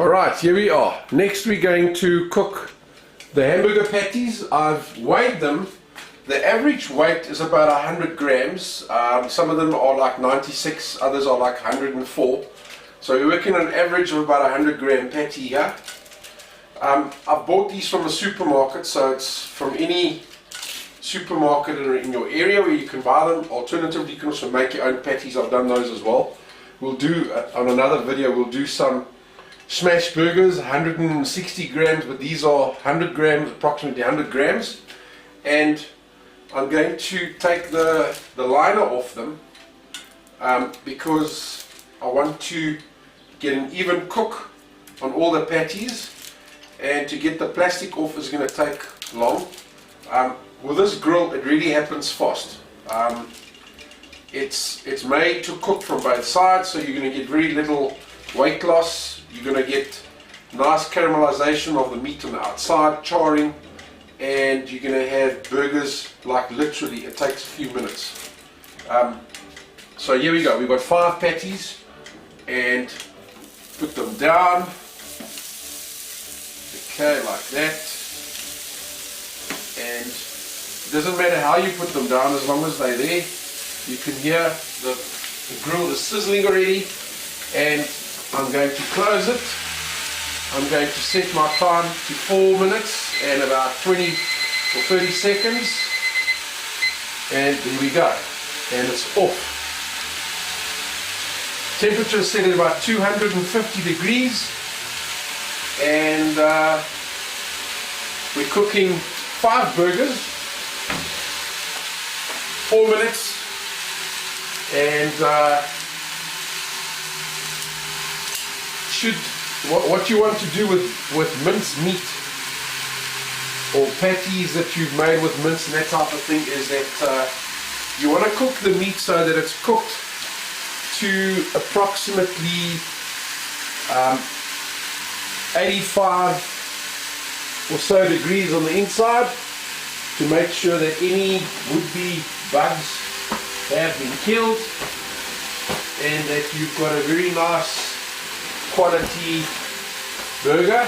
Alright, here we are. Next we're going to cook the hamburger patties. I've weighed them. The average weight is about 100 grams. Some of them are like 96, others are like 104. So we're working on an average of about 100 gram patty here. I've bought these from a supermarket, so it's from any supermarket in your area where you can buy them. Alternatively, you can also make your own patties. I've done those as well. We'll do, on another video, we'll do some smash burgers, 160 grams, but these are 100 grams, approximately 100 grams. And I'm going to take the liner off them because I want to get an even cook on all the patties, and to get the plastic off is going to take long. With this grill it really happens fast. It's made to cook from both sides, so you're going to get very little weight loss. You're going to get nice caramelization of the meat on the outside, charring, and you're going to have burgers like literally it takes a few minutes. So here we go, we've got 5 patties and put them down, okay, like that. And it doesn't matter how you put them down as long as they're there. You can hear the grill is sizzling already, and I'm going to close it. I'm going to set my time to 4 minutes and about 20 or 30 seconds, and there we go, and it's off. Temperature is set at about 250 degrees, and we're cooking 5 burgers, 4 minutes, and what you want to do with minced meat or patties that you've made with mince and that type of thing is that you want to cook the meat so that it's cooked to approximately 85 or so degrees on the inside, to make sure that any would-be bugs have been killed and that you've got a very nice quality burger,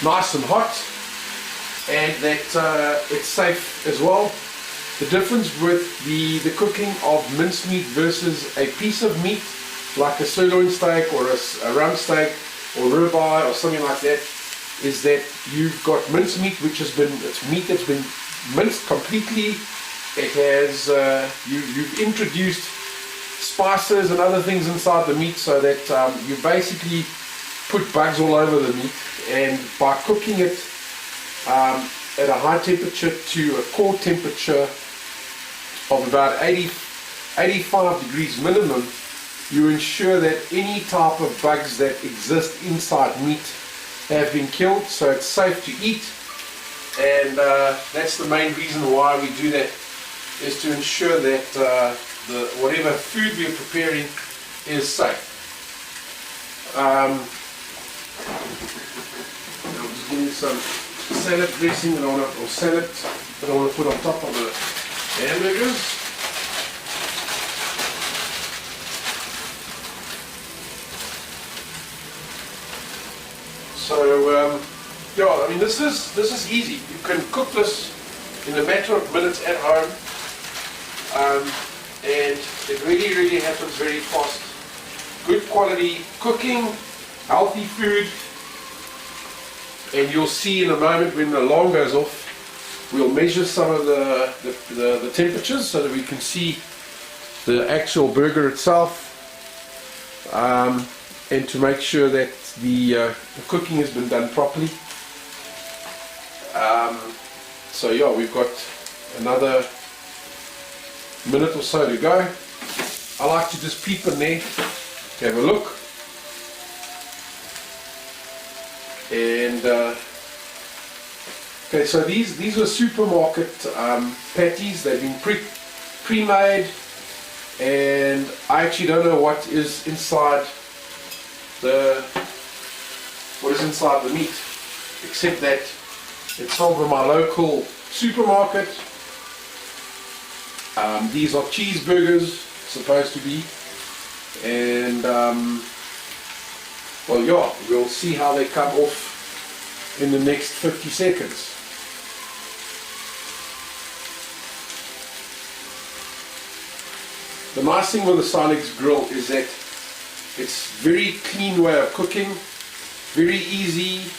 nice and hot, and that it's safe as well. The difference with the cooking of mincemeat versus a piece of meat like a sirloin steak or a rump steak or ribeye or something like that is that you've got mincemeat, which has been, it's meat that's been minced completely. It has you've introduced spices and other things inside the meat, so that you basically put bugs all over the meat. And by cooking it at a high temperature to a core temperature of about 85 degrees minimum, you ensure that any type of bugs that exist inside meat have been killed, so it's safe to eat. And that's the main reason why we do that, is to ensure that whatever food we are preparing is safe. I'm just getting some salad dressing that I want to, or salad that I want to put on top of the hamburgers. So yeah, I mean this is easy. You can cook this in a matter of minutes at home. And it really happens very fast. Good quality cooking, healthy food, and you'll see in a moment when the alarm goes off, we'll measure some of the temperatures so that we can see the actual burger itself, and to make sure that the cooking has been done properly. So yeah, we've got another minute or so to go. I like to just peep in there, have a look, and okay, so these are supermarket patties. They've been pre-made, and I actually don't know what is inside the meat, except that it's sold in my local supermarket. These are cheeseburgers, supposed to be, and well, yeah, we'll see how they come off in the next 50 seconds. The nice thing with the Silex grill is that it's very clean way of cooking, very easy,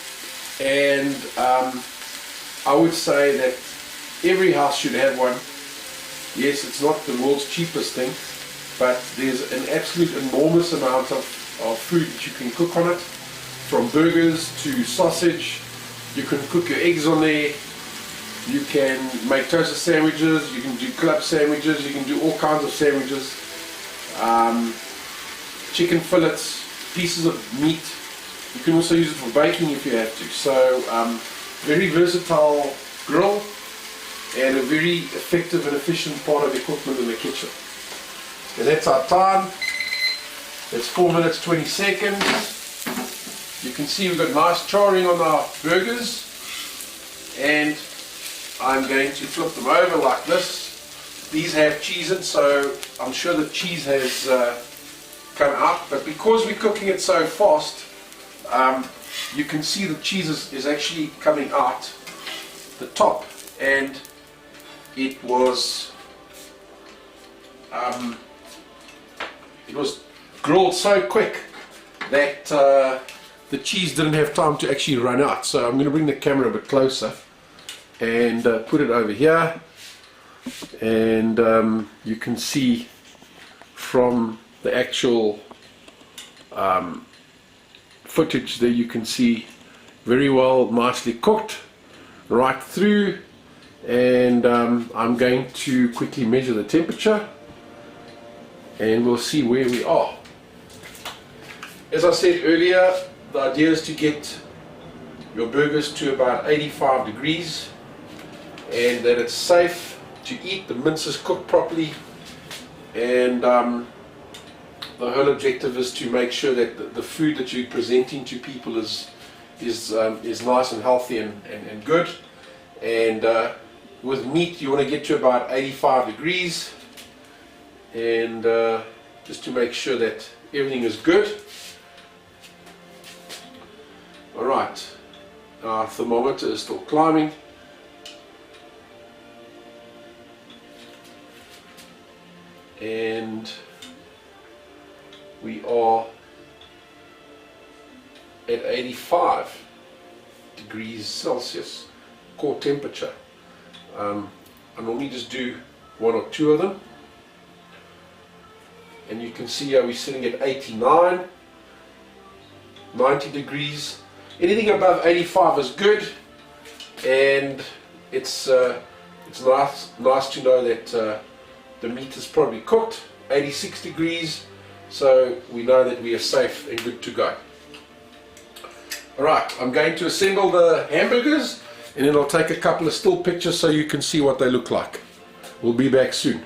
and I would say that every house should have one. Yes, it's not the world's cheapest thing, but there's an absolute enormous amount of food that you can cook on it, from burgers to sausage. You can cook your eggs on there, you can make toasted sandwiches, you can do club sandwiches, you can do all kinds of sandwiches, chicken fillets, pieces of meat. You can also use it for baking if you have to. So very versatile grill and a very effective and efficient part of equipment in the kitchen. And that's our time. It's 4 minutes 20 seconds. You can see we've got nice charring on our burgers, and I'm going to flip them over like this. These have cheese in, so I'm sure the cheese has come out, but because we're cooking it so fast, you can see the cheese is actually coming out the top, and it was grilled so quick that the cheese didn't have time to actually run out. So I'm going to bring the camera a bit closer and put it over here, and you can see from the actual footage there, you can see very well, nicely cooked right through. And I'm going to quickly measure the temperature and we'll see where we are. As I said earlier, the idea is to get your burgers to about 85 degrees and that it's safe to eat. The mince is cooked properly, and the whole objective is to make sure that the food that you're presenting to people is nice and healthy and good. And with meat, you want to get to about 85 degrees, and just to make sure that everything is good. Alright, our thermometer is still climbing. And we are at 85 degrees Celsius core temperature. I normally just do 1 or 2 of them, and you can see how we're sitting at 89, 90 degrees. Anything above 85 is good, and it's nice to know that the meat is probably cooked. 86 degrees, so we know that we are safe and good to go. Alright, I'm going to assemble the hamburgers, and then I'll take a couple of still pictures so you can see what they look like. We'll be back soon.